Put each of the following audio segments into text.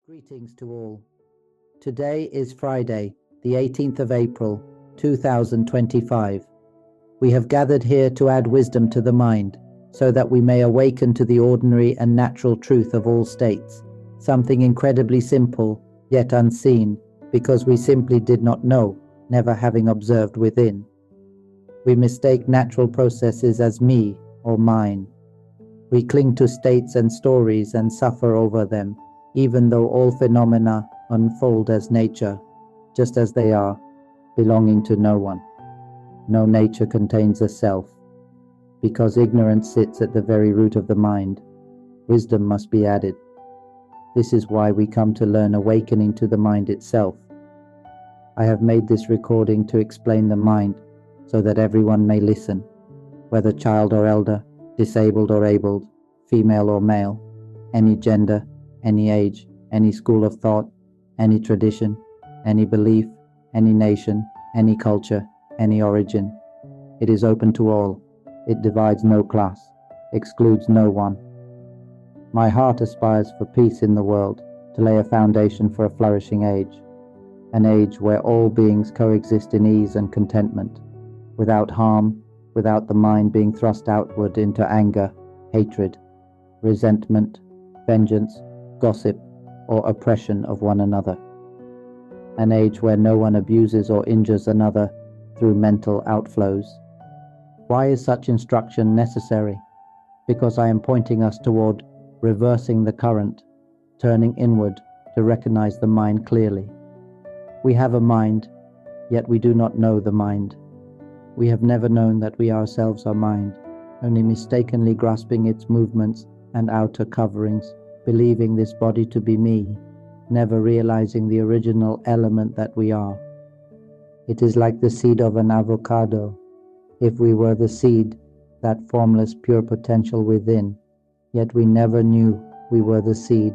Greetings to all. Today is Friday, the 18th of April, 2025. We have gathered here to add wisdom to the mind, so that we may awaken to the ordinary and natural truth of all states, something incredibly simple, yet unseen, because we simply did not know, never having observed within. We mistake natural processes as me or mine. We cling to states and stories and suffer over them, even though all phenomena unfold as nature, just as they are, belonging to no one. No nature contains a self. Because ignorance sits at the very root of the mind, wisdom must be added. This is why we come to learn awakening to the mind itself. I have made this recording to explain the mind, so that everyone may listen, whether child or elder, disabled or abled, female or male, any gender, any age, any school of thought, any tradition, any belief, any nation, any culture, any origin. It is open to all. It divides no class, excludes no one. My heart aspires for peace in the world, to lay a foundation for a flourishing age, an age where all beings coexist in ease and contentment, without harm, without the mind being thrust outward into anger, hatred, resentment, vengeance, gossip, or oppression of one another. An age where no one abuses or injures another through mental outflows. Why is such instruction necessary? Because I am pointing us toward reversing the current, turning inward to recognize the mind clearly. We have a mind, yet we do not know the mind. We have never known that we ourselves are mind, only mistakenly grasping its movements and outer coverings, believing this body to be me, never realizing the original element that we are. It is like the seed of an avocado. If we were the seed, that formless pure potential within, yet we never knew we were the seed,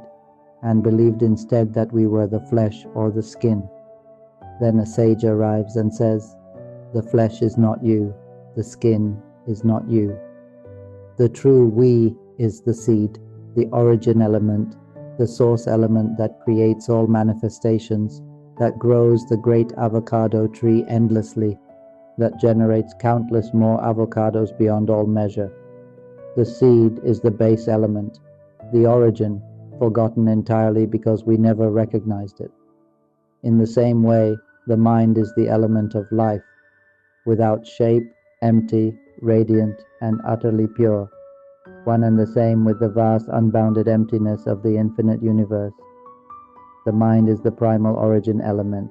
and believed instead that we were the flesh or the skin. Then a sage arrives and says, "The flesh is not you, the skin is not you." The true we is the seed, the origin element, the source element that creates all manifestations, that grows the great avocado tree endlessly, that generates countless more avocados beyond all measure. The seed is the base element, the origin, forgotten entirely because we never recognized it. In the same way, the mind is the element of life, without shape, empty, radiant, and utterly pure, one and the same with the vast unbounded emptiness of the infinite universe. The mind is the primal origin element,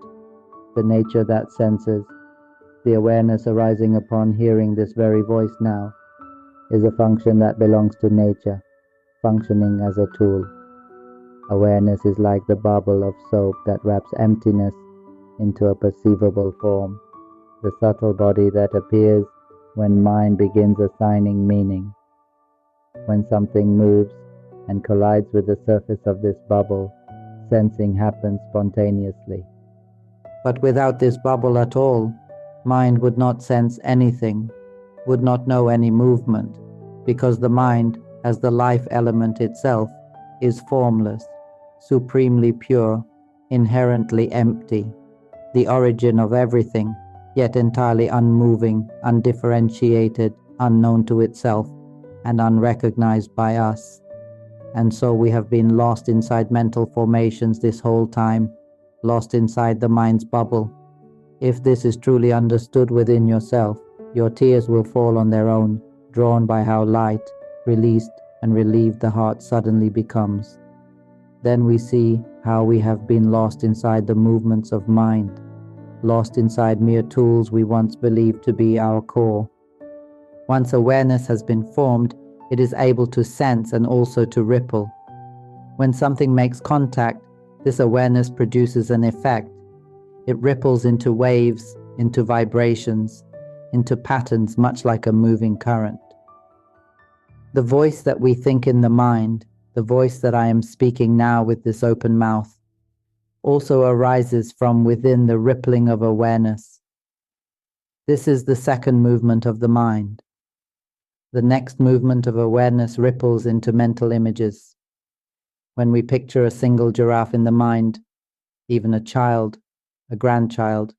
the nature that senses. The awareness arising upon hearing this very voice now is a function that belongs to nature, functioning as a tool. Awareness is like the bubble of soap that wraps emptiness into a perceivable form, the subtle body that appears when mind begins assigning meaning. When something moves and collides with the surface of this bubble, sensing happens spontaneously. But without this bubble at all, mind would not sense anything, would not know any movement, because the mind, as the life element itself, is formless, supremely pure, inherently empty, the origin of everything, yet entirely unmoving, undifferentiated, unknown to itself, and unrecognized by us. And so we have been lost inside mental formations this whole time, lost inside the mind's bubble. If this is truly understood within yourself, your tears will fall on their own, drawn by how light, released, and relieved the heart suddenly becomes. Then we see how we have been lost inside the movements of mind, lost inside mere tools we once believed to be our core. Once awareness has been formed, it is able to sense and also to ripple. When something makes contact, this awareness produces an effect. It ripples into waves, into vibrations, into patterns much like a moving current. The voice that we think in the mind, the voice that I am speaking now with this open mouth, also arises from within the rippling of awareness. This is the second movement of the mind. The next movement of awareness ripples into mental images. When we picture a single giraffe in the mind, even a child, a grandchild,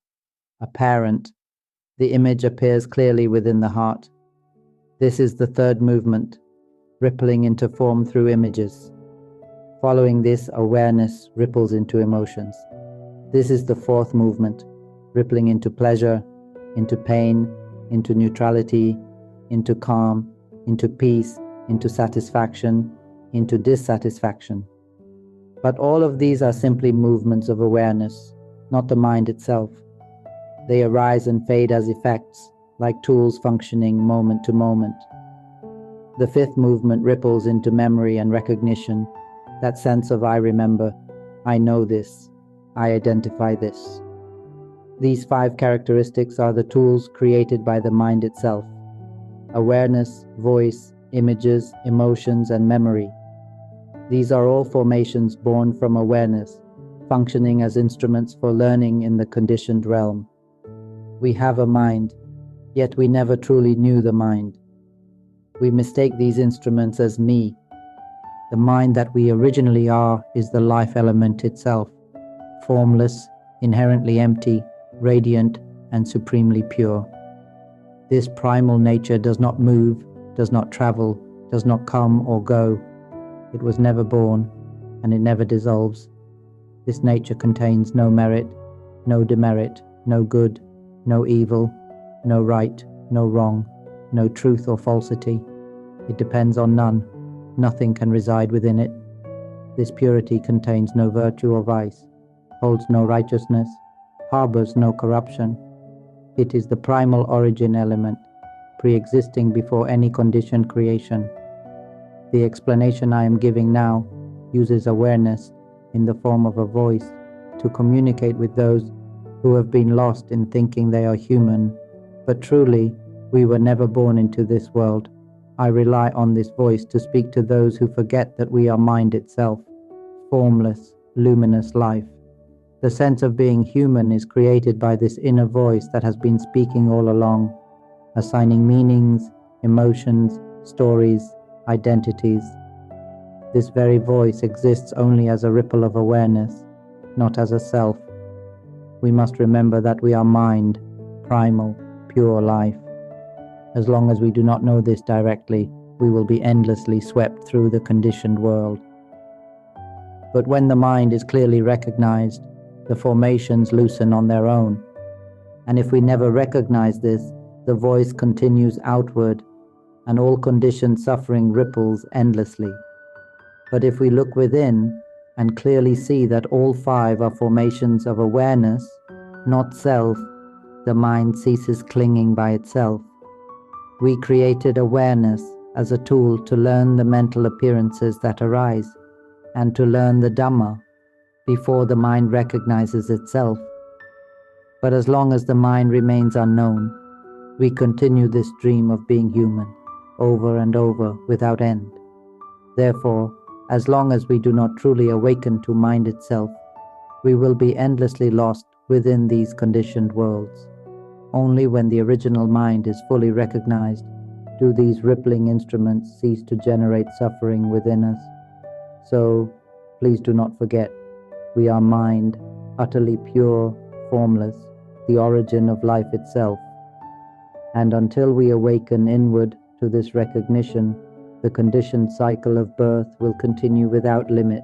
a parent, the image appears clearly within the heart. This is the third movement, rippling into form through images. Following this, awareness ripples into emotions. This is the fourth movement, rippling into pleasure, into pain, into neutrality, into calm, into peace, into satisfaction, into dissatisfaction. But all of these are simply movements of awareness, not the mind itself. They arise and fade as effects, like tools functioning moment to moment. The fifth movement ripples into memory and recognition, that sense of I remember, I know this, I identify this. These five characteristics are the tools created by the mind itself: awareness, voice, images, emotions, and memory. These are all formations born from awareness, functioning as instruments for learning in the conditioned realm. We have a mind, yet we never truly knew the mind. We mistake these instruments as me. The mind that we originally are is the life element itself, formless, inherently empty, radiant, and supremely pure. This primal nature does not move, does not travel, does not come or go. It was never born, and it never dissolves. This nature contains no merit, no demerit, no good, no evil, no right, no wrong, no truth or falsity. It depends on none. Nothing can reside within it. This purity contains no virtue or vice, holds no righteousness, harbors no corruption. It is the primal origin element, pre-existing before any conditioned creation. The explanation I am giving now uses awareness in the form of a voice to communicate with those who have been lost in thinking they are human, but truly, we were never born into this world. I rely on this voice to speak to those who forget that we are mind itself, formless, luminous life. The sense of being human is created by this inner voice that has been speaking all along, assigning meanings, emotions, stories, identities. This very voice exists only as a ripple of awareness, not as a self. We must remember that we are mind, primal, pure life. As long as we do not know this directly, we will be endlessly swept through the conditioned world. But when the mind is clearly recognized, the formations loosen on their own. And if we never recognize this, the voice continues outward, and all conditioned suffering ripples endlessly. But if we look within and clearly see that all five are formations of awareness, not self, the mind ceases clinging by itself. We created awareness as a tool to learn the mental appearances that arise, and to learn the Dhamma before the mind recognizes itself. But as long as the mind remains unknown, we continue this dream of being human, over and over without end. Therefore, as long as we do not truly awaken to mind itself, we will be endlessly lost within these conditioned worlds. Only when the original mind is fully recognized do these rippling instruments cease to generate suffering within us. So, please do not forget, we are mind, utterly pure, formless, the origin of life itself. And until we awaken inward to this recognition, the conditioned cycle of birth will continue without limit.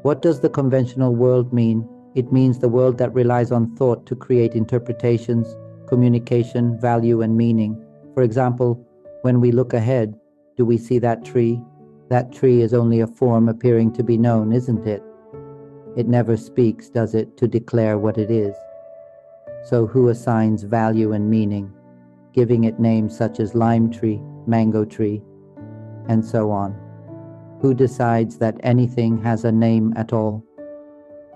What does the conventional world mean? It means the world that relies on thought to create interpretations, communication, value, and meaning. For example, when we look ahead, do we see that tree? That tree is only a form appearing to be known, isn't it? It never speaks, does it, to declare what it is? So who assigns value and meaning, giving it names such as lime tree, mango tree, and so on? Who decides that anything has a name at all?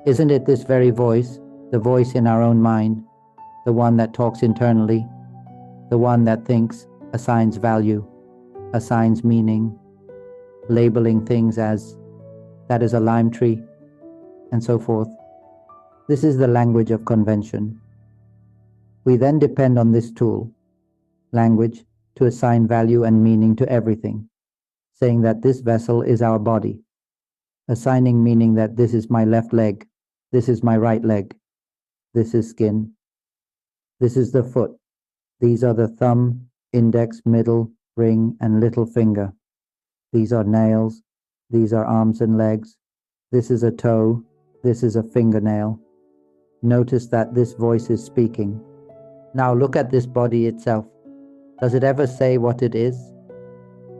Isn't it this very voice, the voice in our own mind, the one that talks internally, the one that thinks, assigns value, assigns meaning, labeling things as, that is a lime tree, and so forth? This is the language of convention. We then depend on this tool, language, to assign value and meaning to everything, saying that this vessel is our body. assigning meaning that this is my left leg, this is my right leg, this is skin, this is the foot, these are the thumb, index, middle, ring, and little finger. These are nails, these are arms and legs, this is a toe, this is a fingernail. Notice that this voice is speaking. Now look at this body itself. Does it ever say what it is?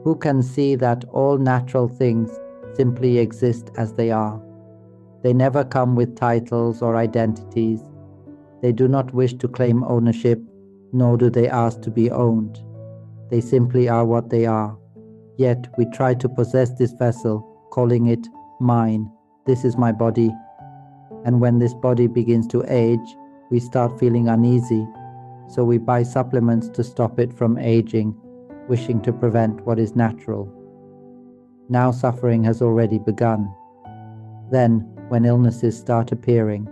Who can see that all natural things simply exist as they are? They never come with titles or identities. They do not wish to claim ownership, nor do they ask to be owned. They simply are what they are. Yet we try to possess this vessel, calling it mine. This is my body. And when this body begins to age, we start feeling uneasy. So we buy supplements to stop it from aging, wishing to prevent what is natural. Now suffering has already begun. Then, when illnesses start appearing,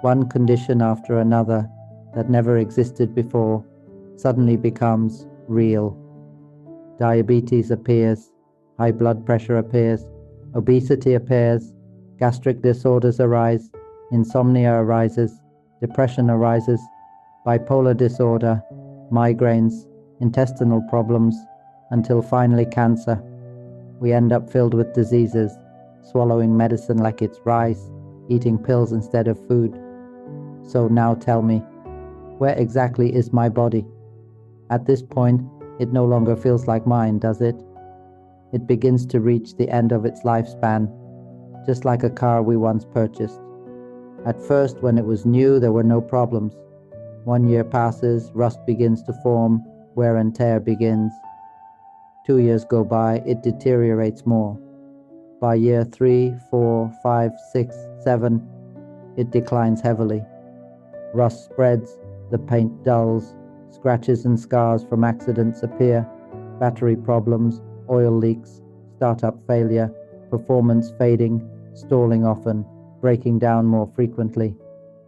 one condition after another that never existed before suddenly becomes real. Diabetes appears, high blood pressure appears, obesity appears, gastric disorders arise, insomnia arises, depression arises, bipolar disorder, migraines, intestinal problems, until finally cancer. We end up filled with diseases, swallowing medicine like it's rice, eating pills instead of food. So now tell me, where exactly is my body? At this point, it no longer feels like mine, does it? It begins to reach the end of its lifespan, just like a car we once purchased. At first, when it was new, there were no problems. 1 year passes, rust begins to form, wear and tear begins. 2 years go by, it deteriorates more. By year 3, 4, 5, 6, 7, it declines heavily. Rust spreads, the paint dulls, scratches and scars from accidents appear, battery problems, oil leaks, startup failure, performance fading, stalling often, breaking down more frequently,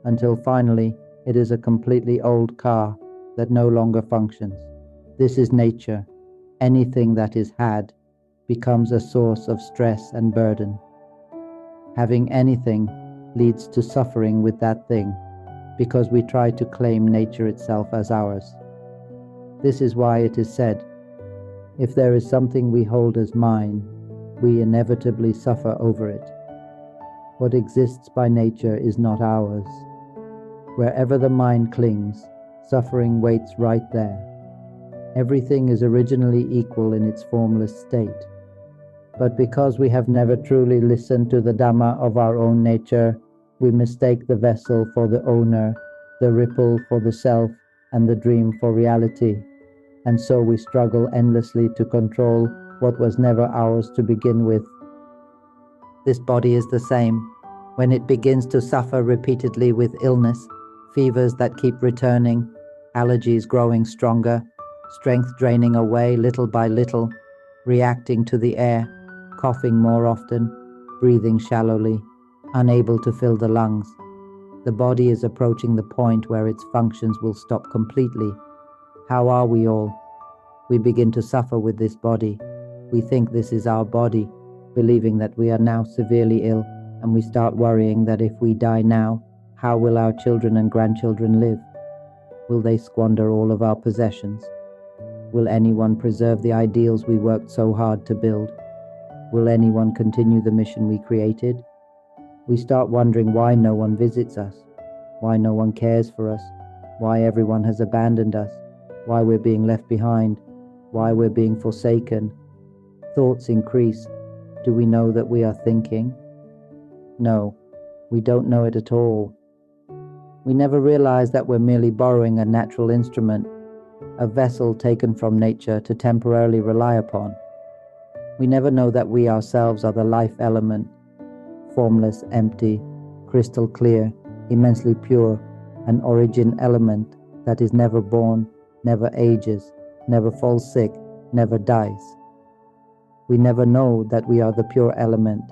until finally it is a completely old car that no longer functions. This is nature. Anything that is had becomes a source of stress and burden. Having anything leads to suffering with that thing, because we try to claim nature itself as ours. This is why it is said, if there is something we hold as mine, we inevitably suffer over it. What exists by nature is not ours. Wherever the mind clings, suffering waits right there. Everything is originally equal in its formless state. But because we have never truly listened to the Dhamma of our own nature, we mistake the vessel for the owner, the ripple for the self, and the dream for reality. And so we struggle endlessly to control what was never ours to begin with. This body is the same. When it begins to suffer repeatedly with illness, fevers that keep returning, allergies growing stronger, strength draining away little by little, reacting to the air, coughing more often, breathing shallowly, unable to fill the lungs. The body is approaching the point where its functions will stop completely. How are we all? We begin to suffer with this body. We think this is our body, believing that we are now severely ill, and we start worrying that if we die now, how will our children and grandchildren live? Will they squander all of our possessions? Will anyone preserve the ideals we worked so hard to build? Will anyone continue the mission we created? We start wondering why no one visits us, why no one cares for us, why everyone has abandoned us, why we're being left behind, why we're being forsaken. Thoughts increase. Do we know that we are thinking? No, we don't know it at all. We never realize that we're merely borrowing a natural instrument, a vessel taken from nature to temporarily rely upon. We never know that we ourselves are the life element, formless, empty, crystal clear, immensely pure, an origin element that is never born, never ages, never falls sick, never dies. We never know that we are the pure element,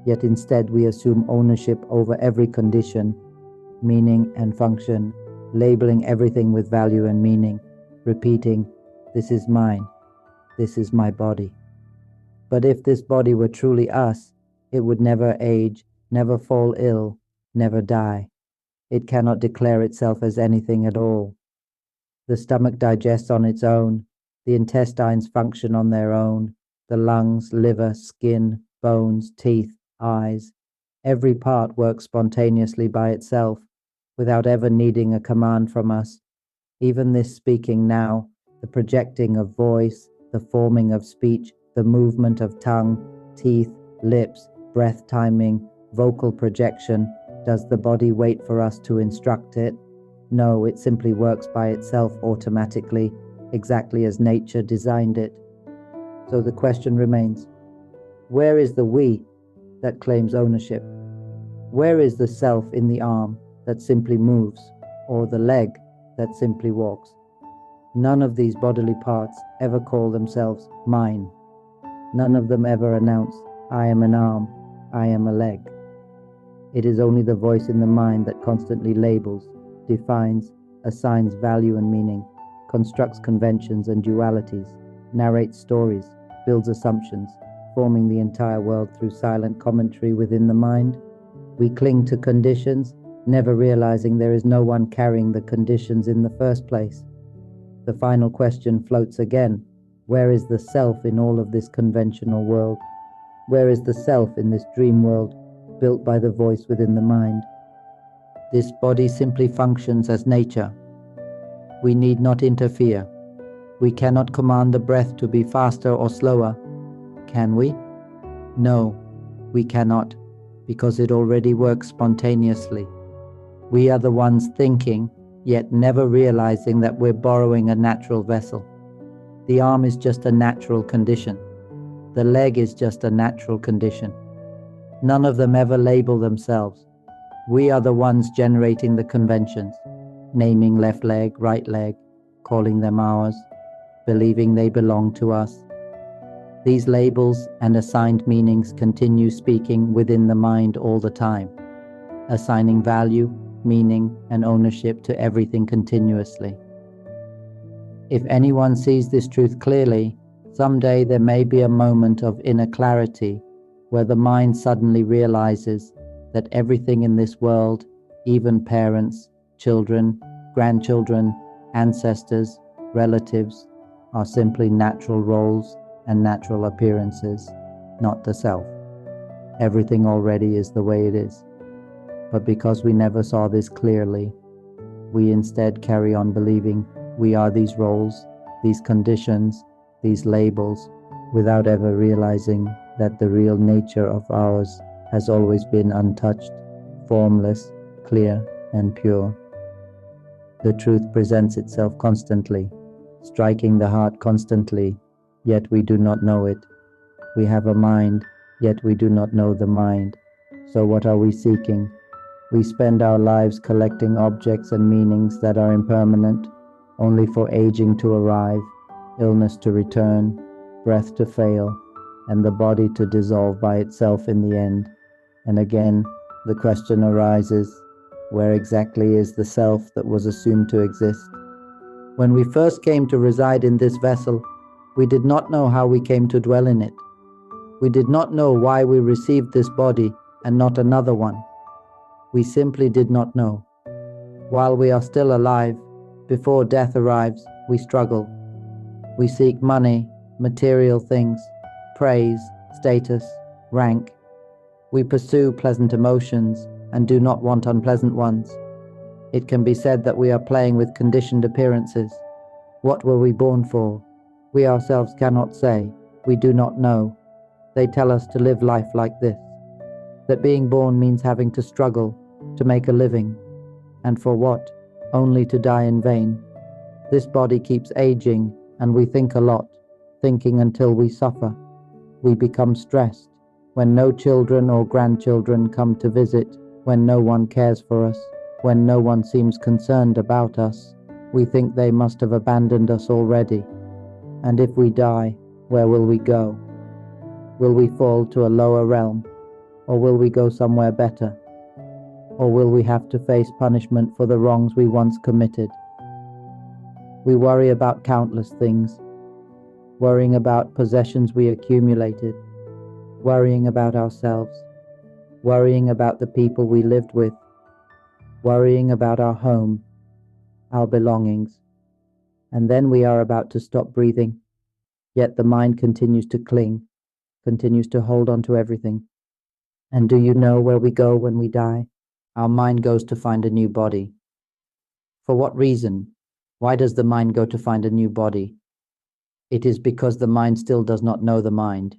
yet instead we assume ownership over every condition, meaning and function, labeling everything with value and meaning, repeating, "This is mine, this is my body." But if this body were truly us, It would never age, never fall ill, never die. It cannot declare itself as anything at all. The stomach digests on its own, the intestines function on their own, the lungs, liver, skin, bones, teeth, eyes, every part works spontaneously by itself, without ever needing a command from us. Even this speaking now, the projecting of voice, the forming of speech, the movement of tongue, teeth, lips, breath timing, vocal projection, does the body wait for us to instruct it? No, it simply works by itself automatically, exactly as nature designed it. So the question remains, where is the we that claims ownership? Where is the self in the arm that simply moves, or the leg that simply walks? None of these bodily parts ever call themselves mine. None of them ever announce, I am an arm, I am a leg. It is only the voice in the mind that constantly labels, defines, assigns value and meaning, constructs conventions and dualities, narrates stories, builds assumptions, forming the entire world through silent commentary within the mind. We cling to conditions, never realizing there is no one carrying the conditions in the first place. The final question floats again. Where is the self in all of this conventional world? Where is the self in this dream world built by the voice within the mind? This body simply functions as nature. We need not interfere. We cannot command the breath to be faster or slower. Can we? No, we cannot, because it already works spontaneously. We are the ones thinking, yet never realizing that we're borrowing a natural vessel. The arm is just a natural condition. The leg is just a natural condition. None of them ever label themselves. We are the ones generating the conventions, naming left leg, right leg, calling them ours, believing they belong to us. These labels and assigned meanings continue speaking within the mind all the time, assigning value, meaning, and ownership to everything continuously. If anyone sees this truth clearly, someday there may be a moment of inner clarity where the mind suddenly realizes that everything in this world, even parents, children, grandchildren, ancestors, relatives, are simply natural roles and natural appearances, not the self. Everything already is the way it is. But because we never saw this clearly, we instead carry on believing we are these roles, these conditions, these labels, without ever realizing that the real nature of ours has always been untouched, formless, clear, and pure. The truth presents itself constantly, striking the heart constantly, yet we do not know it. We have a mind, yet we do not know the mind. So what are we seeking? We spend our lives collecting objects and meanings that are impermanent, only for aging to arrive, illness to return, breath to fail, and the body to dissolve by itself in the end. And again, the question arises, where exactly is the self that was assumed to exist? When we first came to reside in this vessel, we did not know how we came to dwell in it. We did not know why we received this body and not another one. We simply did not know. While we are still alive, before death arrives, we struggle. We seek money, material things, praise, status, rank. We pursue pleasant emotions and do not want unpleasant ones. It can be said that we are playing with conditioned appearances. What were we born for? We ourselves cannot say. We do not know. They tell us to live life like this, that being born means having to struggle, to make a living. And for what? Only to die in vain. This body keeps aging, and we think a lot, thinking until we suffer. We become stressed when no children or grandchildren come to visit, when no one cares for us, when no one seems concerned about us. We think they must have abandoned us already. And if we die, where will we go? Will we fall to a lower realm? Or will we go somewhere better? Or will we have to face punishment for the wrongs we once committed? We worry about countless things, worrying about possessions we accumulated, worrying about ourselves, worrying about the people we lived with, worrying about our home, our belongings. And then we are about to stop breathing, yet the mind continues to cling, continues to hold on to everything. And do you know where we go when we die? Our mind goes to find a new body. For what reason? Why does the mind go to find a new body? It is because the mind still does not know the mind.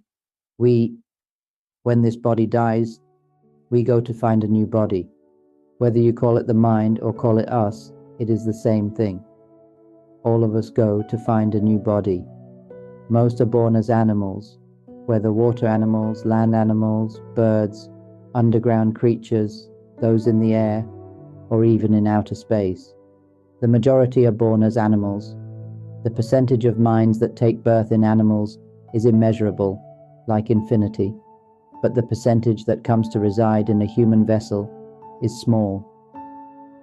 When this body dies, we go to find a new body. Whether you call it the mind or call it us, it is the same thing. All of us go to find a new body. Most are born as animals, whether water animals, land animals, birds, underground creatures, those in the air, or even in outer space. The majority are born as animals. The percentage of minds that take birth in animals is immeasurable, like infinity, but the percentage that comes to reside in a human vessel is small.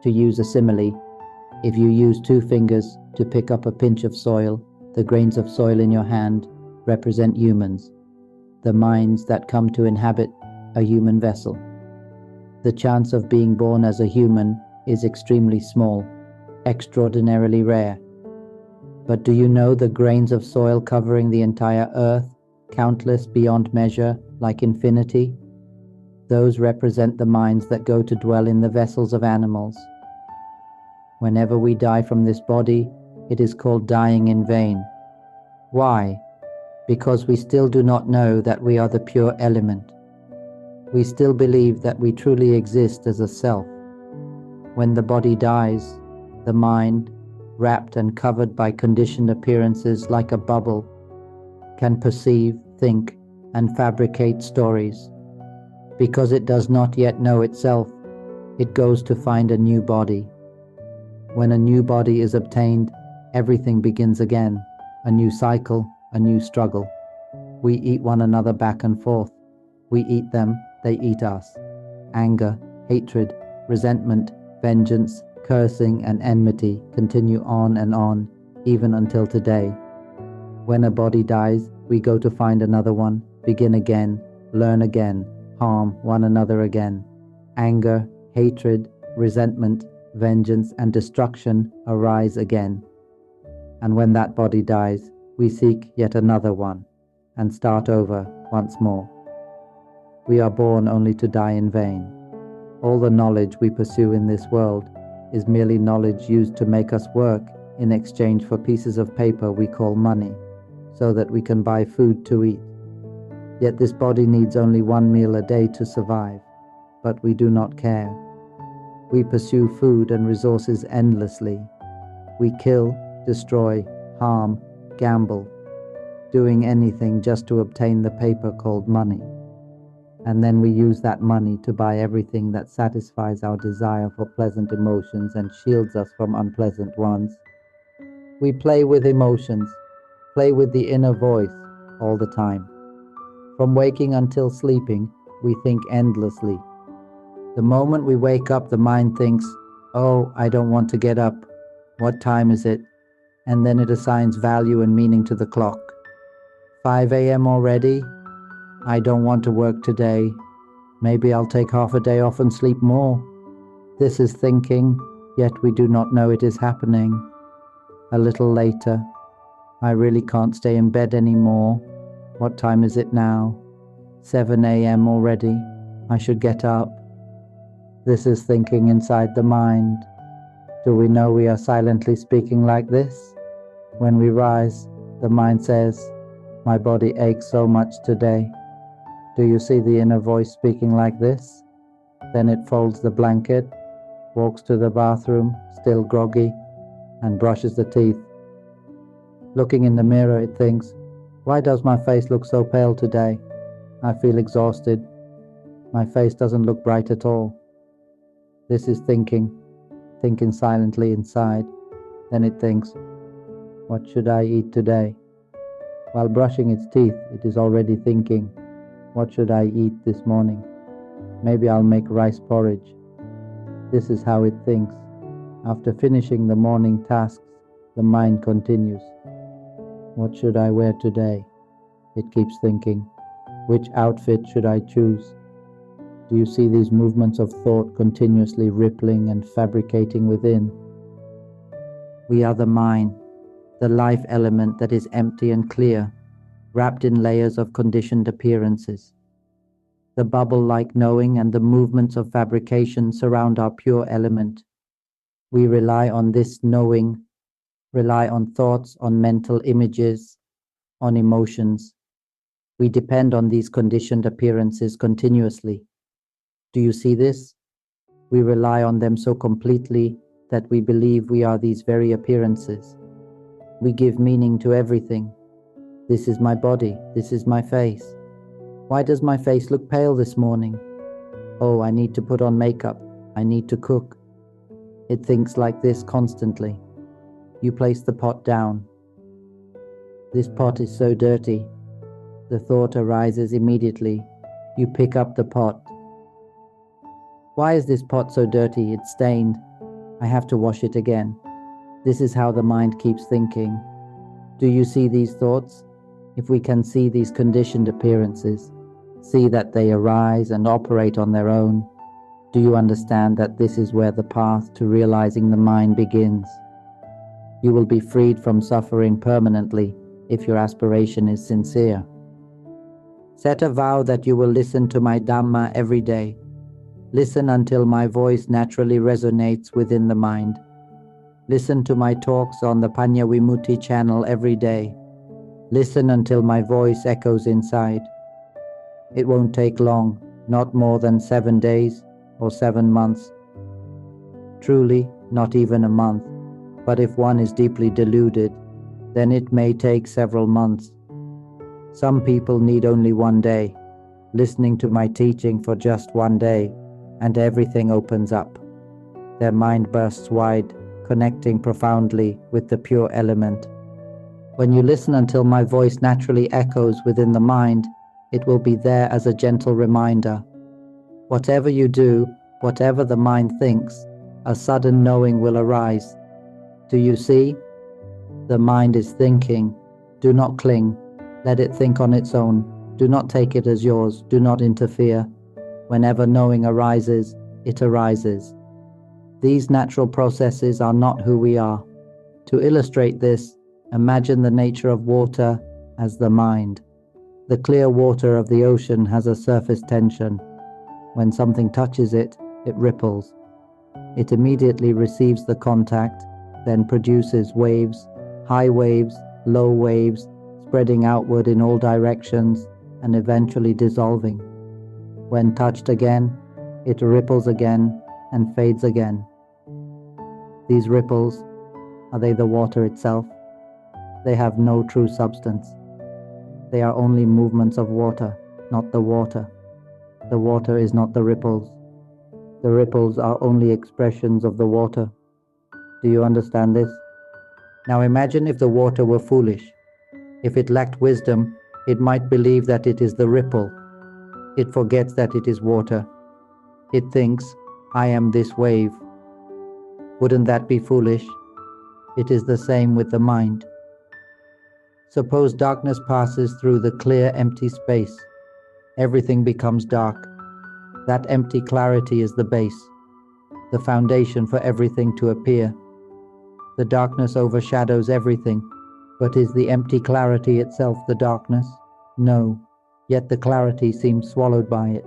To use a simile, if you use 2 fingers to pick up a pinch of soil, the grains of soil in your hand represent humans, the minds that come to inhabit a human vessel. The chance of being born as a human is extremely small, extraordinarily rare. But do you know the grains of soil covering the entire earth, countless beyond measure, like infinity? Those represent the minds that go to dwell in the vessels of animals. Whenever we die from this body, it is called dying in vain. Why? Because we still do not know that we are the pure element. We still believe that we truly exist as a self. When the body dies, the mind, wrapped and covered by conditioned appearances like a bubble, can perceive, think, and fabricate stories. Because it does not yet know itself, it goes to find a new body. When a new body is obtained, everything begins again, a new cycle, a new struggle. We eat one another back and forth. We eat them, they eat us. Anger, hatred, resentment, vengeance, cursing, and enmity continue on and on, even until today. When a body dies, we go to find another one, begin again, learn again, harm one another again. Anger, hatred, resentment, vengeance, and destruction arise again. And when that body dies, we seek yet another one, and start over once more. We are born only to die in vain. All the knowledge we pursue in this world is merely knowledge used to make us work in exchange for pieces of paper we call money, so that we can buy food to eat. Yet this body needs only 1 meal a day to survive, but we do not care. We pursue food and resources endlessly. We kill, destroy, harm, gamble, doing anything just to obtain the paper called money. And then we use that money to buy everything that satisfies our desire for pleasant emotions and shields us from unpleasant ones. We play with emotions, play with the inner voice all the time. From waking until sleeping, we think endlessly. The moment we wake up, the mind thinks, "Oh, I don't want to get up. What time is it?" And then it assigns value and meaning to the clock. 5 a.m. already? I don't want to work today. Maybe I'll take half a day off and sleep more. This is thinking, yet we do not know it is happening. A little later, I really can't stay in bed anymore. What time is it now? 7 a.m. already. I should get up. This is thinking inside the mind. Do we know we are silently speaking like this? When we rise, the mind says, "My body aches so much today." Do you see the inner voice speaking like this? Then it folds the blanket, walks to the bathroom, still groggy, and brushes the teeth. Looking in the mirror, it thinks, "Why does my face look so pale today? I feel exhausted. My face doesn't look bright at all." This is thinking silently inside. Then it thinks, "What should I eat today?" While brushing its teeth, it is already thinking, "What should I eat this morning? Maybe I'll make rice porridge." This is how it thinks. After finishing the morning tasks, the mind continues. "What should I wear today?" It keeps thinking. Which outfit should I choose? Do you see these movements of thought continuously rippling and fabricating within? We are the mind, the life element that is empty and clear, wrapped in layers of conditioned appearances. The bubble-like knowing and the movements of fabrication surround our pure element. We rely on this knowing, rely on thoughts, on mental images, on emotions. We depend on these conditioned appearances continuously. Do you see this? We rely on them so completely that we believe we are these very appearances. We give meaning to everything. This is my body. This is my face. Why does my face look pale this morning? Oh, I need to put on makeup. I need to cook. It thinks like this constantly. You place the pot down. This pot is so dirty. The thought arises immediately. You pick up the pot. Why is this pot so dirty? It's stained. I have to wash it again. This is how the mind keeps thinking. Do you see these thoughts? If we can see these conditioned appearances, see that they arise and operate on their own, do you understand that this is where the path to realizing the mind begins? You will be freed from suffering permanently if your aspiration is sincere. Set a vow that you will listen to my Dhamma every day. Listen until my voice naturally resonates within the mind. Listen to my talks on the Panya Vimutti channel every day. Listen until my voice echoes inside. It won't take long, not more than 7 days or 7 months. Truly, not even a month. But if one is deeply deluded, then it may take several months. Some people need only 1 day, listening to my teaching for just 1 day, and everything opens up. Their mind bursts wide, connecting profoundly with the pure element. When you listen until my voice naturally echoes within the mind, it will be there as a gentle reminder. Whatever you do, whatever the mind thinks, a sudden knowing will arise. Do you see? The mind is thinking. Do not cling. Let it think on its own. Do not take it as yours. Do not interfere. Whenever knowing arises, it arises. These natural processes are not who we are. To illustrate this, imagine the nature of water as the mind. The clear water of the ocean has a surface tension. When something touches it, it ripples. It immediately receives the contact, then produces waves, high waves, low waves, spreading outward in all directions and eventually dissolving. When touched again, it ripples again and fades again. These ripples, are they the water itself? They have no true substance. They are only movements of water, not the water. The water is not the ripples. The ripples are only expressions of the water. Do you understand this? Now imagine if the water were foolish. If it lacked wisdom, it might believe that it is the ripple. It forgets that it is water. It thinks, I am this wave. Wouldn't that be foolish? It is the same with the mind. Suppose darkness passes through the clear, empty space. Everything becomes dark. That empty clarity is the base, the foundation for everything to appear. The darkness overshadows everything, but is the empty clarity itself the darkness? No, yet the clarity seems swallowed by it.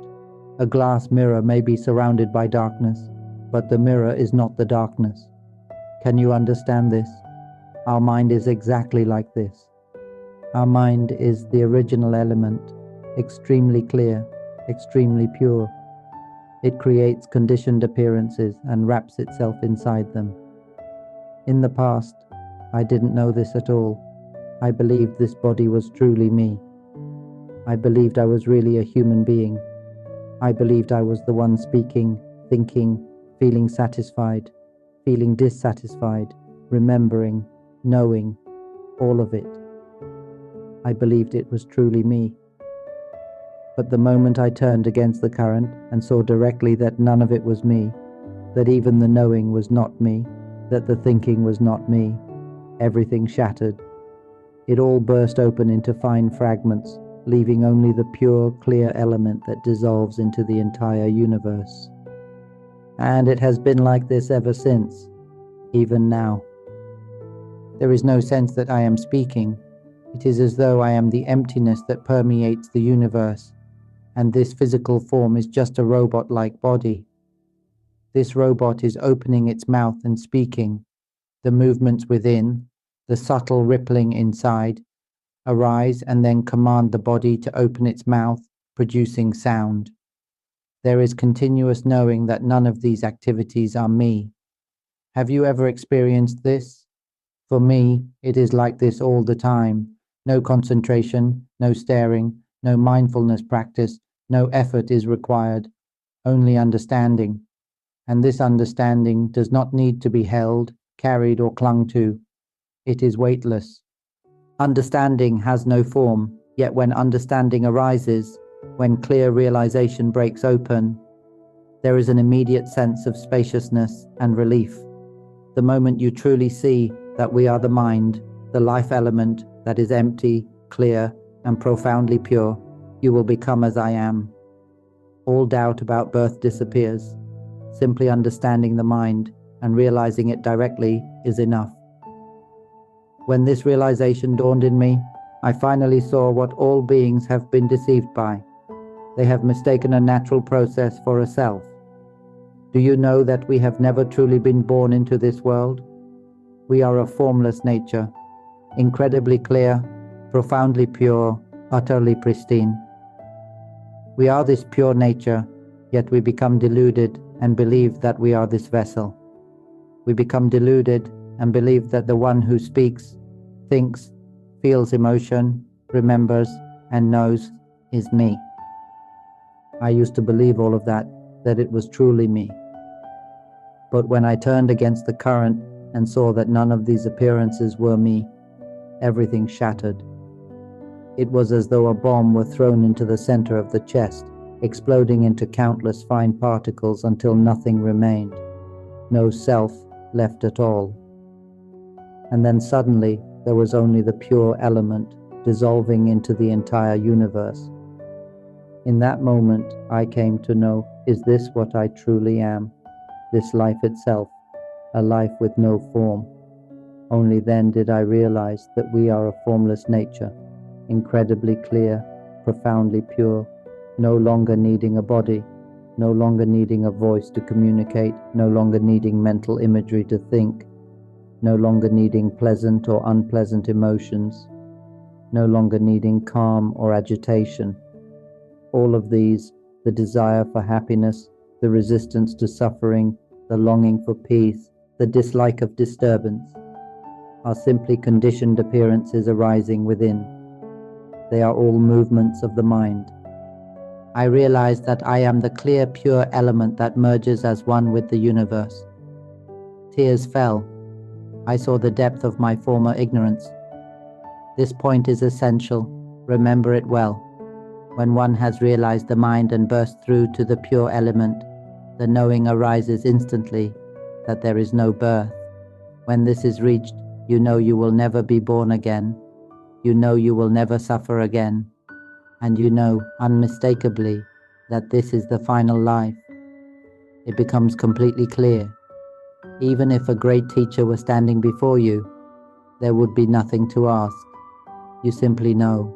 A glass mirror may be surrounded by darkness, but the mirror is not the darkness. Can you understand this? Our mind is exactly like this. Our mind is the original element, extremely clear, extremely pure. It creates conditioned appearances and wraps itself inside them. In the past, I didn't know this at all. I believed this body was truly me. I believed I was really a human being. I believed I was the one speaking, thinking, feeling satisfied, feeling dissatisfied, remembering, knowing, all of it. I believed it was truly me. But the moment I turned against the current and saw directly that none of it was me, that even the knowing was not me, that the thinking was not me, everything shattered. It all burst open into fine fragments, leaving only the pure, clear element that dissolves into the entire universe. And it has been like this ever since, even now. There is no sense that I am speaking. It is as though I am the emptiness that permeates the universe, and this physical form is just a robot-like body. This robot is opening its mouth and speaking. The movements within, the subtle rippling inside, arise and then command the body to open its mouth, producing sound. There is continuous knowing that none of these activities are me. Have you ever experienced this? For me, it is like this all the time. No concentration, no staring, no mindfulness practice, no effort is required, only understanding. And this understanding does not need to be held, carried, or clung to. It is weightless. Understanding has no form, yet when understanding arises, when clear realization breaks open, there is an immediate sense of spaciousness and relief. The moment you truly see that we are the mind, the life element that is empty, clear, and profoundly pure, you will become as I am. All doubt about birth disappears. Simply understanding the mind and realizing it directly is enough. When this realization dawned in me, I finally saw what all beings have been deceived by. They have mistaken a natural process for a self. Do you know that we have never truly been born into this world? We are a formless nature, incredibly clear, profoundly pure, utterly pristine. We are this pure nature, yet we become deluded and believe that we are this vessel. We become deluded and believe that the one who speaks, thinks, feels emotion, remembers, and knows is me. I used to believe all of that it was truly me. But when I turned against the current and saw that none of these appearances were me, everything shattered. It was as though a bomb were thrown into the center of the chest, exploding into countless fine particles until nothing remained, no self left at all. And then suddenly there was only the pure element dissolving into the entire universe. In that moment I came to know, is this what I truly am? This life itself, a life with no form. Only then did I realize that we are a formless nature, incredibly clear, profoundly pure, no longer needing a body, no longer needing a voice to communicate, no longer needing mental imagery to think, no longer needing pleasant or unpleasant emotions, no longer needing calm or agitation. All of these, the desire for happiness, the resistance to suffering, the longing for peace, the dislike of disturbance, are simply conditioned appearances arising within. They are all movements of the mind. I realize that I am the clear, pure element that merges as one with the universe. Tears fell. I saw the depth of my former ignorance. This point is essential. Remember it well. When one has realized the mind and burst through to the pure element, the knowing arises instantly that there is no birth. When this is reached, you know you will never be born again. You know you will never suffer again. And you know unmistakably that this is the final life. It becomes completely clear. Even if a great teacher were standing before you, there would be nothing to ask. You simply know.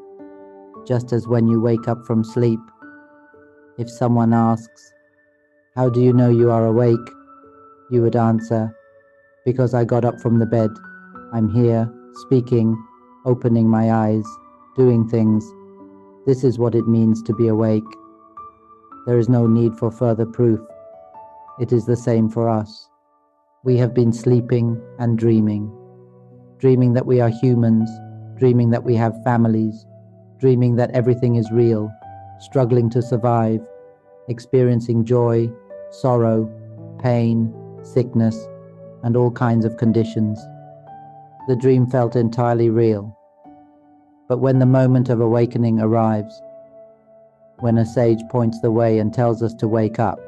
Just as when you wake up from sleep, if someone asks, "How do you know you are awake?" you would answer, "Because I got up from the bed. I'm here, speaking, opening my eyes, doing things. This is what it means to be awake." There is no need for further proof. It is the same for us. We have been sleeping and dreaming that we are humans, dreaming that we have families, dreaming that everything is real, struggling to survive, experiencing joy, sorrow, pain, sickness, and all kinds of conditions. The dream felt entirely real. But when the moment of awakening arrives, when a sage points the way and tells us to wake up,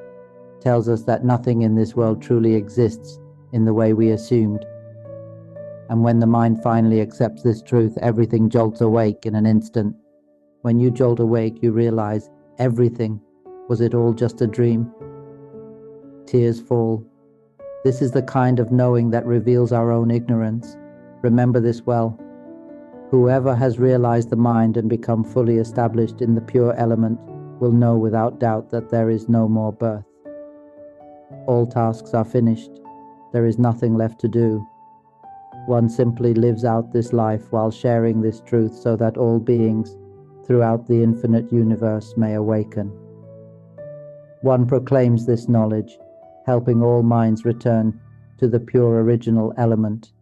tells us that nothing in this world truly exists in the way we assumed, and when the mind finally accepts this truth, everything jolts awake in an instant. When you jolt awake, you realize everything. Was it all just a dream? Tears fall. This is the kind of knowing that reveals our own ignorance. Remember this well. Whoever has realized the mind and become fully established in the pure element will know without doubt that there is no more birth. All tasks are finished. There is nothing left to do. One simply lives out this life while sharing this truth so that all beings throughout the infinite universe may awaken. One proclaims this knowledge, helping all minds return to the pure original element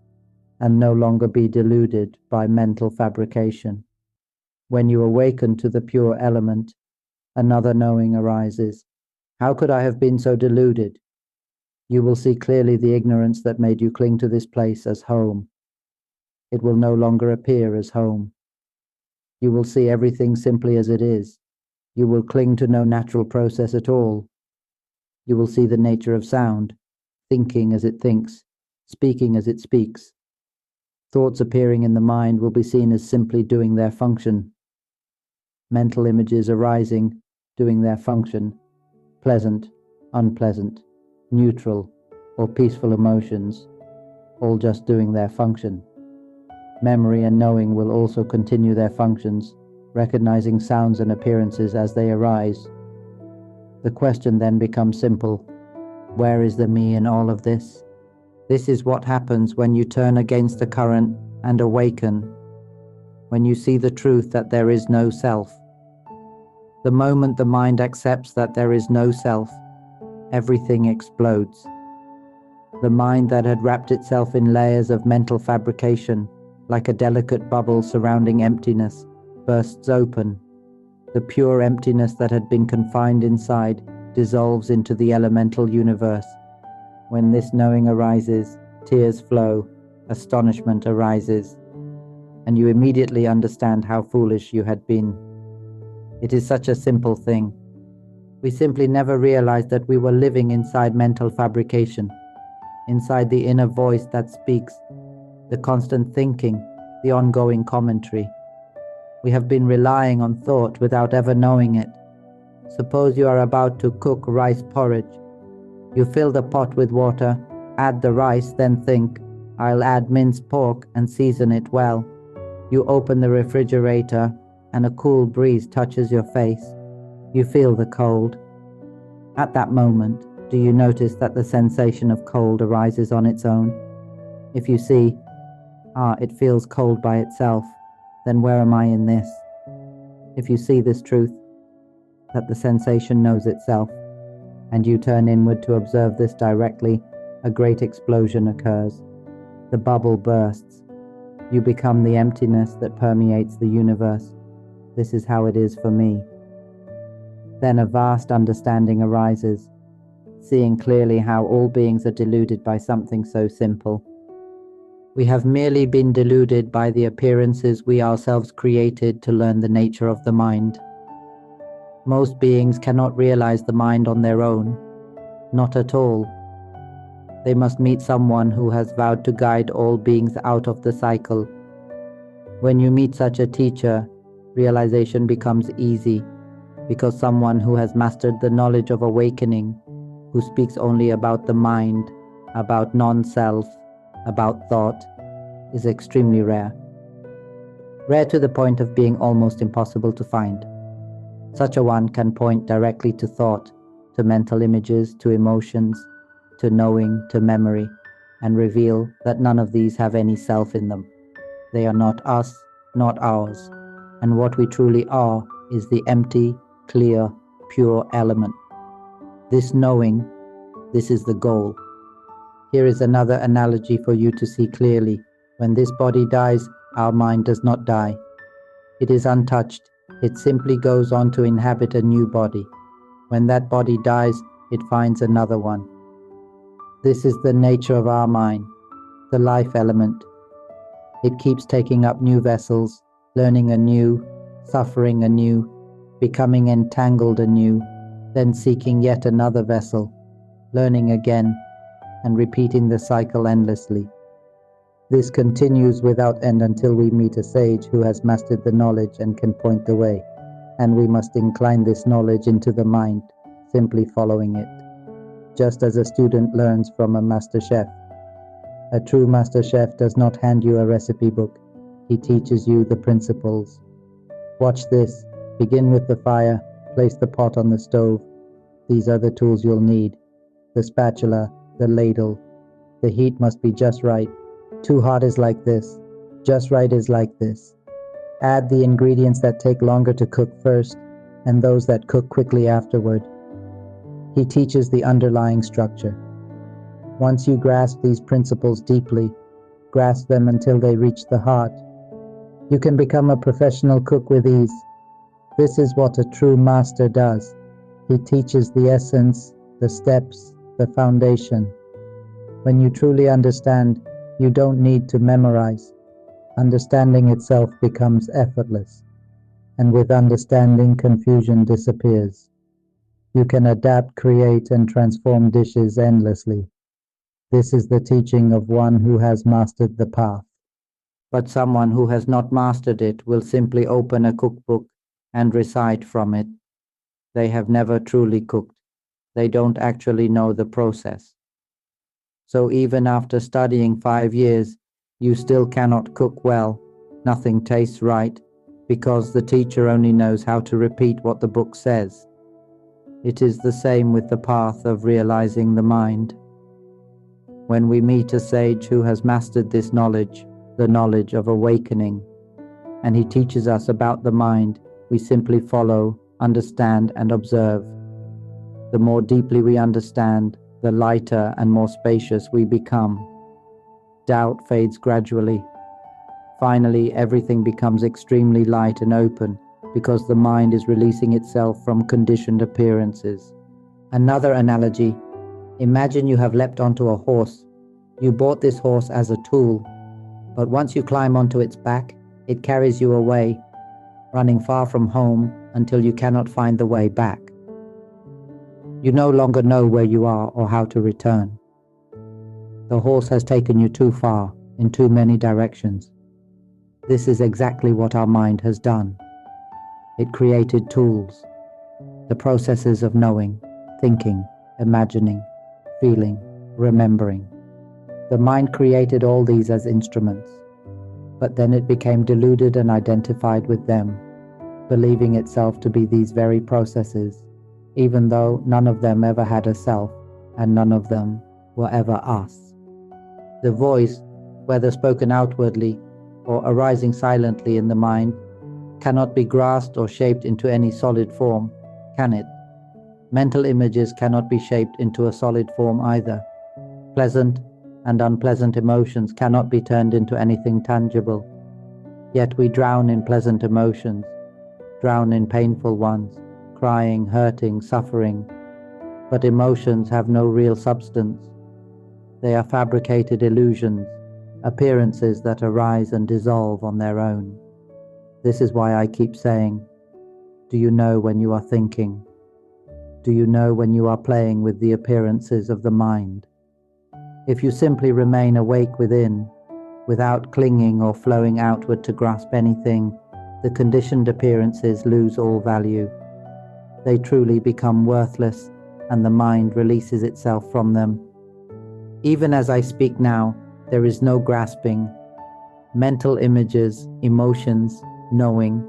and no longer be deluded by mental fabrication. When you awaken to the pure element, another knowing arises. How could I have been so deluded? You will see clearly the ignorance that made you cling to this place as home. It will no longer appear as home. You will see everything simply as it is. You will cling to no natural process at all. You will see the nature of sound, thinking as it thinks, speaking as it speaks. Thoughts appearing in the mind will be seen as simply doing their function. Mental images arising, doing their function. Pleasant, unpleasant, neutral, or peaceful emotions, all just doing their function. Memory and knowing will also continue their functions, recognizing sounds and appearances as they arise. The question then becomes simple. Where is the me in all of this? This is what happens when you turn against the current and awaken, when you see the truth that there is no self. The moment the mind accepts that there is no self, everything explodes. The mind that had wrapped itself in layers of mental fabrication, like a delicate bubble surrounding emptiness, bursts open. The pure emptiness that had been confined inside dissolves into the elemental universe. When this knowing arises, tears flow, astonishment arises, and you immediately understand how foolish you had been. It is such a simple thing. We simply never realized that we were living inside mental fabrication, inside the inner voice that speaks, the constant thinking, the ongoing commentary. We have been relying on thought without ever knowing it. Suppose you are about to cook rice porridge. You fill the pot with water, add the rice, then think, I'll add minced pork and season it well. You open the refrigerator and a cool breeze touches your face. You feel the cold. At that moment, do you notice that the sensation of cold arises on its own? If you see, it feels cold by itself, then where am I in this? If you see this truth, that the sensation knows itself, and you turn inward to observe this directly, a great explosion occurs. The bubble bursts. You become the emptiness that permeates the universe. This is how it is for me. Then a vast understanding arises, seeing clearly how all beings are deluded by something so simple. We have merely been deluded by the appearances we ourselves created to learn the nature of the mind. Most beings cannot realize the mind on their own, not at all. They must meet someone who has vowed to guide all beings out of the cycle. When you meet such a teacher, realization becomes easy, because someone who has mastered the knowledge of awakening, who speaks only about the mind, about non-self, about thought, is extremely rare. Rare to the point of being almost impossible to find. Such a one can point directly to thought, to mental images, to emotions, to knowing, to memory, and reveal that none of these have any self in them. They are not us, not ours, and what we truly are is the empty, clear, pure element. This knowing, this is the goal. Here is another analogy for you to see clearly. When this body dies, our mind does not die. It is untouched. It simply goes on to inhabit a new body. When that body dies, it finds another one. This is the nature of our mind, the life element. It keeps taking up new vessels, learning anew, suffering anew, becoming entangled anew, then seeking yet another vessel, learning again, and repeating the cycle endlessly. This continues without end until we meet a sage who has mastered the knowledge and can point the way. and we must incline this knowledge into the mind, simply following it, just as a student learns from a master chef. A true master chef does not hand you a recipe book. He teaches you the principles. Watch this. Begin with the fire. Place the pot on the stove. These are the tools you'll need. The spatula, the ladle. The heat must be just right. Too hot is like this. Just right is like this. Add the ingredients that take longer to cook first and those that cook quickly afterward. He teaches the underlying structure. Once you grasp these principles deeply, grasp them until they reach the heart, you can become a professional cook with ease. This is what a true master does. He teaches the essence, the steps, the foundation. When you truly understand, you don't need to memorize. Understanding itself becomes effortless. And with understanding, confusion disappears. You can adapt, create, and transform dishes endlessly. This is the teaching of one who has mastered the path. But someone who has not mastered it will simply open a cookbook and recite from it. They have never truly cooked. They don't actually know the process. So even after studying 5 years, you still cannot cook well. Nothing tastes right, because the teacher only knows how to repeat what the book says. It is the same with the path of realizing the mind. When we meet a sage who has mastered this knowledge, the knowledge of awakening, and he teaches us about the mind, we simply follow, understand, and observe. The more deeply we understand, the lighter and more spacious we become. Doubt fades gradually. Finally, everything becomes extremely light and open because the mind is releasing itself from conditioned appearances. Another analogy. Imagine you have leapt onto a horse. You bought this horse as a tool, but once you climb onto its back, it carries you away, running far from home until you cannot find the way back. You no longer know where you are or how to return. The horse has taken you too far, in too many directions. This is exactly what our mind has done. It created tools, the processes of knowing, thinking, imagining, feeling, remembering. The mind created all these as instruments, but then it became deluded and identified with them, believing itself to be these very processes, even though none of them ever had a self, and none of them were ever us. The voice, whether spoken outwardly or arising silently in the mind, cannot be grasped or shaped into any solid form, can it? Mental images cannot be shaped into a solid form either. Pleasant and unpleasant emotions cannot be turned into anything tangible. Yet we drown in pleasant emotions, drown in painful ones, crying, hurting, suffering. But emotions have no real substance. They are fabricated illusions, appearances that arise and dissolve on their own. This is why I keep saying, do you know when you are thinking? Do you know when you are playing with the appearances of the mind? If you simply remain awake within, without clinging or flowing outward to grasp anything, the conditioned appearances lose all value. They truly become worthless, and the mind releases itself from them. Even as I speak now, there is no grasping. Mental images, emotions, knowing,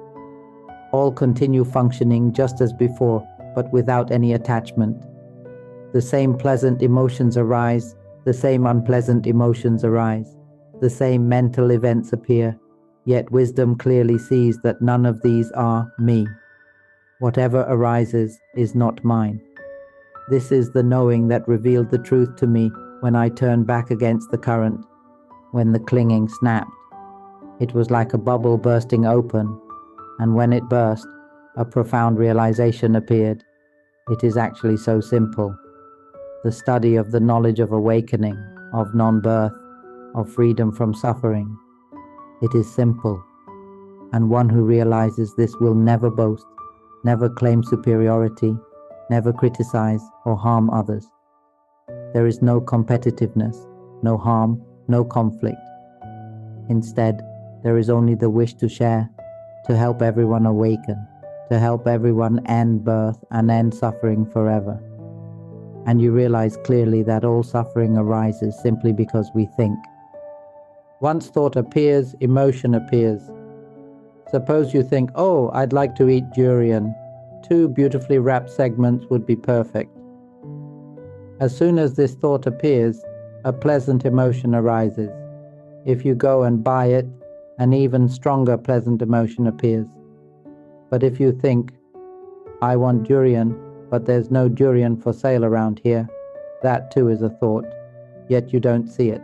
all continue functioning just as before, but without any attachment. The same pleasant emotions arise, the same unpleasant emotions arise, the same mental events appear, yet wisdom clearly sees that none of these are me. Whatever arises is not mine. This is the knowing that revealed the truth to me when I turned back against the current, when the clinging snapped. It was like a bubble bursting open, and when it burst, a profound realization appeared. It is actually so simple. The study of the knowledge of awakening, of non-birth, of freedom from suffering. It is simple, and one who realizes this will never boast, never claim superiority, never criticize or harm others. There is no competitiveness, no harm, no conflict. Instead, there is only the wish to share, to help everyone awaken. to help everyone end birth and end suffering forever. And you realize clearly that all suffering arises simply because we think. Once thought appears, emotion appears. Suppose you think, oh, I'd like to eat durian. 2 beautifully wrapped segments would be perfect. As soon as this thought appears, a pleasant emotion arises. If you go and buy it, an even stronger pleasant emotion appears. But if you think, I want durian, but there's no durian for sale around here, that too is a thought, yet you don't see it.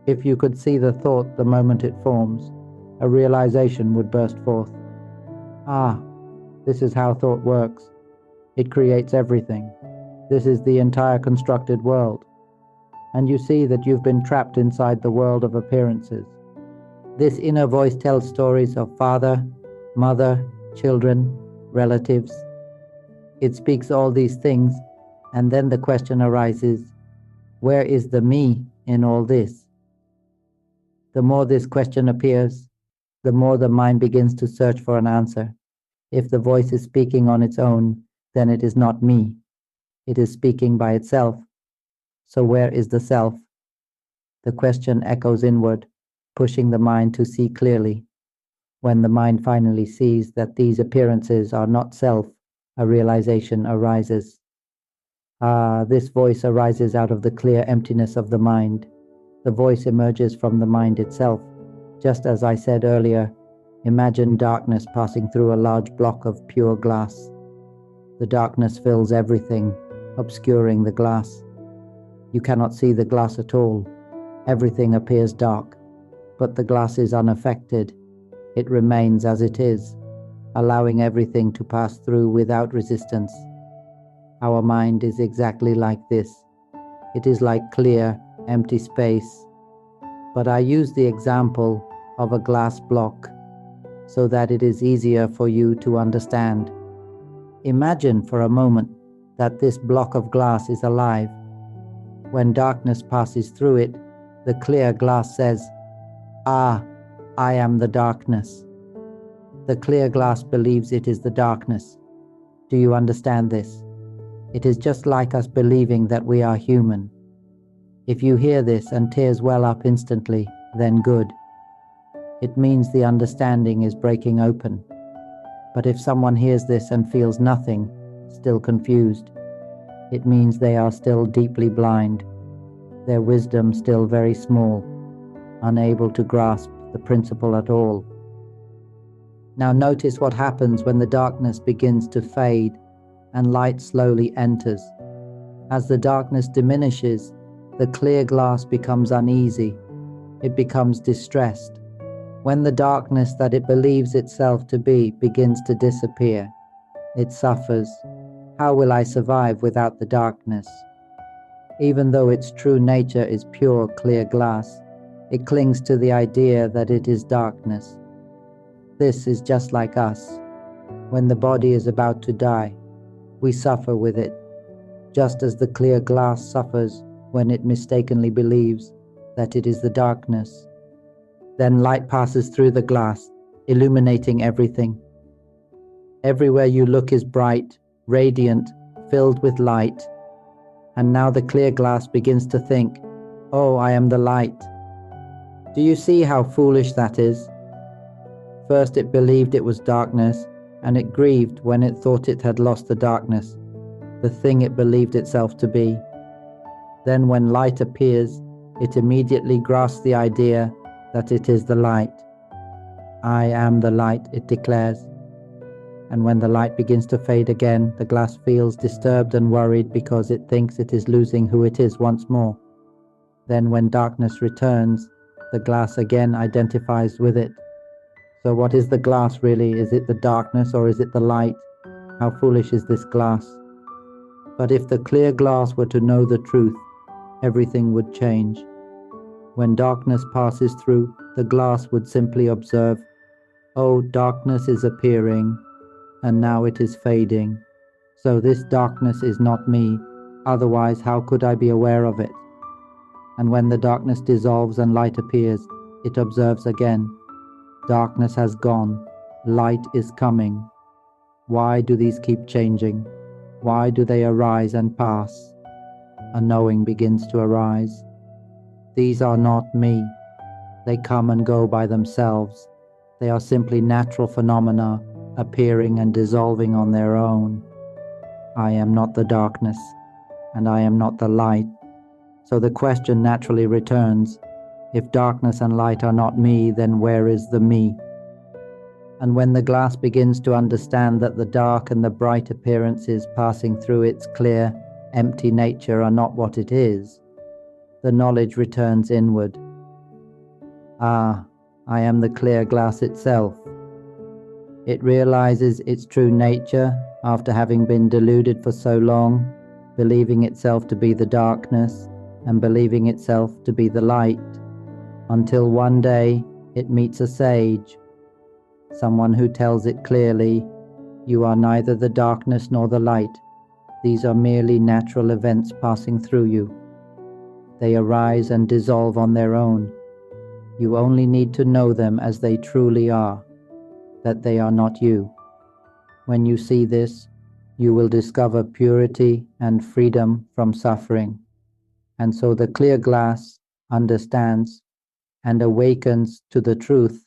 If you could see the thought the moment it forms, a realization would burst forth. Ah, this is how thought works. It creates everything. This is the entire constructed world. And you see that you've been trapped inside the world of appearances. This inner voice tells stories of father, mother, children, relatives. It speaks all these things, and then the question arises, where is the me in all this? The more this question appears, the more the mind begins to search for an answer. If the voice is speaking on its own, then it is not me. It is speaking by itself. So where is the self? The question echoes inward, pushing the mind to see clearly. When the mind finally sees that these appearances are not self, a realization arises. This voice arises out of the clear emptiness of the mind. The voice emerges from the mind itself. Just as I said earlier, imagine darkness passing through a large block of pure glass. The darkness fills everything, obscuring the glass. You cannot see the glass at all. Everything appears dark, but the glass is unaffected. It remains as it is, allowing everything to pass through without resistance. Our mind is exactly like this. It is like clear, empty space. But I use the example of a glass block so that it is easier for you to understand. Imagine for a moment that this block of glass is alive. When darkness passes through it, the clear glass says, I am the darkness. The clear glass believes it is the darkness. Do you understand this? It is just like us believing that we are human. If you hear this and tears well up instantly, then good. It means the understanding is breaking open. But if someone hears this and feels nothing, still confused, it means they are still deeply blind, their wisdom still very small, unable to grasp the principle at all. Now notice what happens when the darkness begins to fade and light slowly enters. As the darkness diminishes, the clear glass becomes uneasy. It becomes distressed. When the darkness that it believes itself to be begins to disappear, it suffers. How will I survive without the darkness? Even though its true nature is pure, clear glass, it clings to the idea that it is darkness. This is just like us. When the body is about to die, we suffer with it, just as the clear glass suffers when it mistakenly believes that it is the darkness. Then light passes through the glass, illuminating everything. Everywhere you look is bright, radiant, filled with light. And now the clear glass begins to think, oh, I am the light. Do you see how foolish that is? First it believed it was darkness, and it grieved when it thought it had lost the darkness, the thing it believed itself to be. Then when light appears, it immediately grasps the idea that it is the light. I am the light, it declares. And when the light begins to fade again, the glass feels disturbed and worried because it thinks it is losing who it is once more. Then when darkness returns, the glass again identifies with it. So what is the glass really? Is it the darkness or is it the light? How foolish is this glass? But if the clear glass were to know the truth, everything would change. When darkness passes through, the glass would simply observe, oh, darkness is appearing, and now it is fading. So this darkness is not me, otherwise how could I be aware of it? And when the darkness dissolves and light appears, it observes again, darkness has gone, light is coming. Why do these keep changing? Why do they arise and pass? A knowing begins to arise. These are not me. They come and go by themselves. They are simply natural phenomena appearing and dissolving on their own. I am not the darkness, and I am not the light. So the question naturally returns, if darkness and light are not me, then where is the me? And when the glass begins to understand that the dark and the bright appearances passing through its clear, empty nature are not what it is, the knowledge returns inward. Ah, I am the clear glass itself. It realizes its true nature after having been deluded for so long, believing itself to be the darkness and believing itself to be the light, until one day it meets a sage, someone who tells it clearly, you are neither the darkness nor the light. These are merely natural events passing through you. They arise and dissolve on their own. You only need to know them as they truly are, that they are not you. When you see this, you will discover purity and freedom from suffering. And so the clear glass understands and awakens to the truth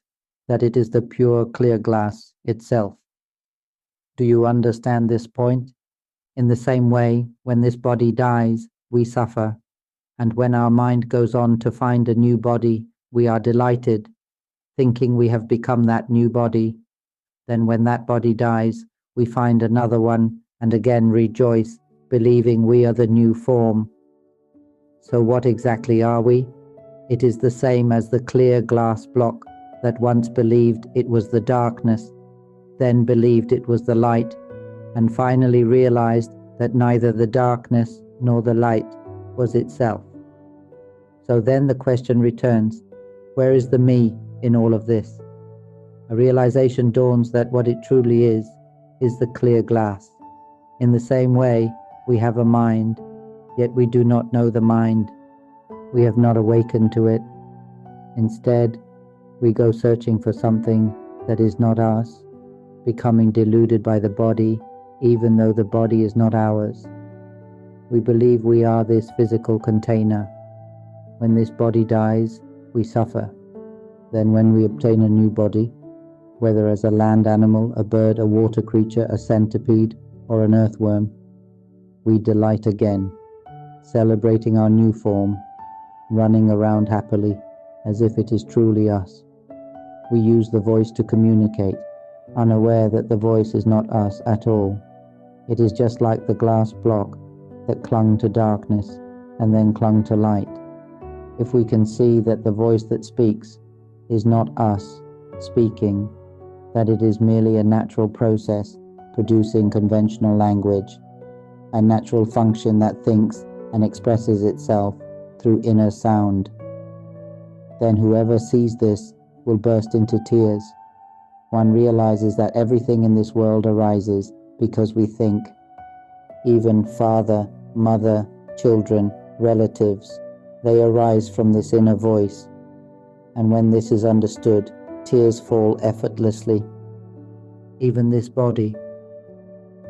that it is the pure clear glass itself. Do you understand this point? In the same way, when this body dies, we suffer, and when our mind goes on to find a new body, we are delighted, thinking we have become that new body. Then when that body dies, we find another one and again rejoice, believing we are the new form. So what exactly are we? It is the same as the clear glass block that once believed it was the darkness, then believed it was the light, and finally realized that neither the darkness nor the light was itself. So then the question returns, where is the me in all of this? A realization dawns that what it truly is the clear glass. In the same way, we have a mind, yet we do not know the mind. We have not awakened to it. Instead, we go searching for something that is not us, becoming deluded by the body, even though the body is not ours. We believe we are this physical container. When this body dies, we suffer. Then when we obtain a new body, whether as a land animal, a bird, a water creature, a centipede, or an earthworm, we delight again, celebrating our new form, running around happily, as if it is truly us. We use the voice to communicate, unaware that the voice is not us at all. It is just like the glass block that clung to darkness and then clung to light. If we can see that the voice that speaks is not us speaking, that it is merely a natural process producing conventional language, a natural function that thinks and expresses itself through inner sound, then whoever sees this will burst into tears. One realizes that everything in this world arises because we think. Even father, mother, children, relatives, they arise from this inner voice. And when this is understood, tears fall effortlessly. Even this body.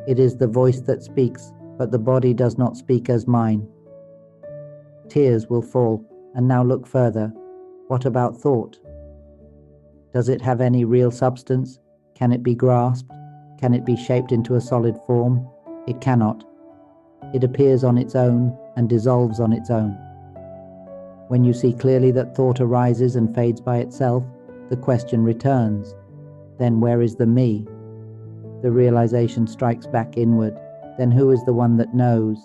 It is the voice that speaks, but the body does not speak as mine. Tears will fall, and now look further. What about thought? Does it have any real substance? Can it be grasped? Can it be shaped into a solid form? It cannot. It appears on its own and dissolves on its own. When you see clearly that thought arises and fades by itself, the question returns. Then where is the me? The realization strikes back inward. Then who is the one that knows?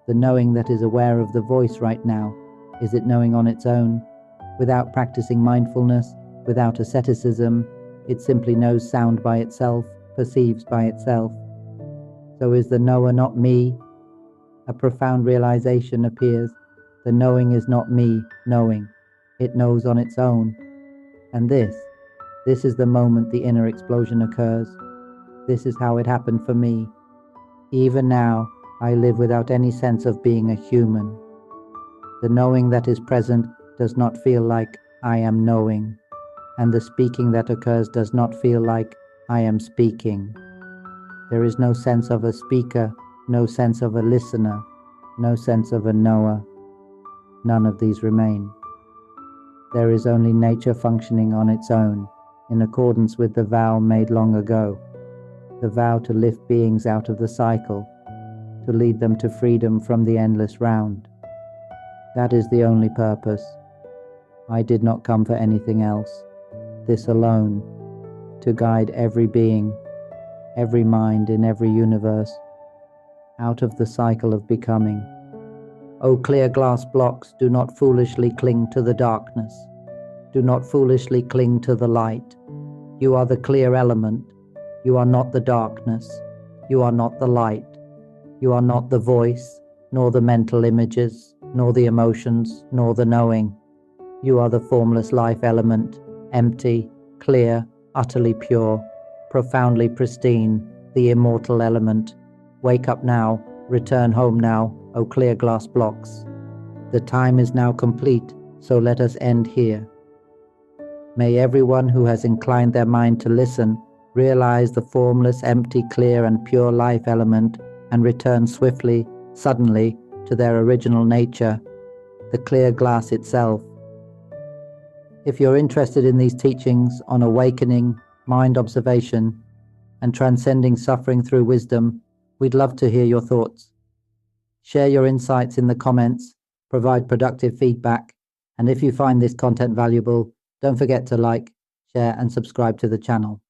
The knowing that is aware of the voice right now. Is it knowing on its own? Without practicing mindfulness, without asceticism, it simply knows sound by itself, perceives by itself. So is the knower not me? A profound realization appears. The knowing is not me knowing. It knows on its own. And this is the moment the inner explosion occurs. This is how it happened for me. Even now, I live without any sense of being a human. The knowing that is present does not feel like I am knowing, and the speaking that occurs does not feel like I am speaking. There is no sense of a speaker, no sense of a listener, no sense of a knower. None of these remain. There is only nature functioning on its own, in accordance with the vow made long ago, the vow to lift beings out of the cycle, to lead them to freedom from the endless round. That is the only purpose. I did not come for anything else, this alone, to guide every being, every mind in every universe, out of the cycle of becoming. O clear glass blocks, do not foolishly cling to the darkness. Do not foolishly cling to the light. You are the clear element. You are not the darkness. You are not the light. You are not the voice, nor the mental images, nor the emotions, nor the knowing. You are the formless life element, empty, clear, utterly pure, profoundly pristine, the immortal element. Wake up now, return home now, O clear glass blocks. The time is now complete, so let us end here. May everyone who has inclined their mind to listen realize the formless, empty, clear, and pure life element and return swiftly, suddenly, to their original nature, the clear glass itself. If you're interested in these teachings on awakening, mind observation, and transcending suffering through wisdom, we'd love to hear your thoughts. Share your insights in the comments, provide productive feedback, and if you find this content valuable, don't forget to like, share, and subscribe to the channel.